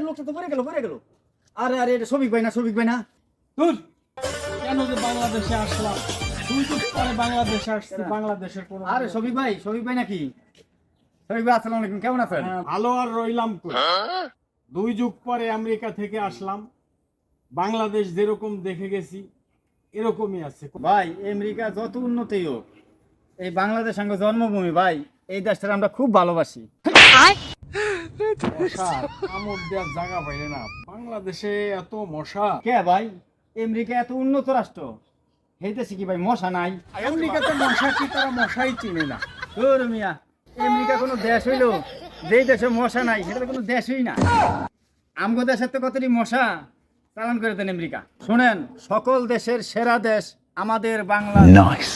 লোকটা তো পড়ে গেল। আরে আরে এটা শফিক ভাই না দূর, কেন যে বাংলাদেশে আসলাম? 2 যুগ পরে বাংলাদেশে আসছি, বাংলাদেশের কোনো আরে শফিক ভাই নাকি? শফিক ভাই আসসালামু আলাইকুম, কেমন আছেন? হ্যাঁ, ভালো আর রইলাম কই? 2 যুগ পরে আমেরিকা থেকে আসলাম। বাংলাদেশ যেরকম দেখে গেছি এরকমই আছে। ভাই আমেরিকা যত উন্নতি হোক, এই বাংলাদেশ সঙ্গে জন্মভূমি ভাই, এই দেশটা আমরা খুব ভালোবাসি। মশা কামড় দেওয়ার জায়গা পাইলে না, বাংলাদেশে এত মশা। কে ভাই, আমেরিকা এত উন্নত রাষ্ট্র, এই দেশে কি ভাই মশা নাই? আমেরিকাতে মশা কি, তারা মশাই চিনে না। তোর মিয়া, আমেরিকা কোনো দেশ হইলো যেই দেশে মশা নাই সেটা তো কোনো দেশই না। আমগো দেশের তো কতটি মশা চালান করে দেন আমেরিকা। শোনেন, সকল দেশের সেরা দেশ আমাদের বাংলাদেশ।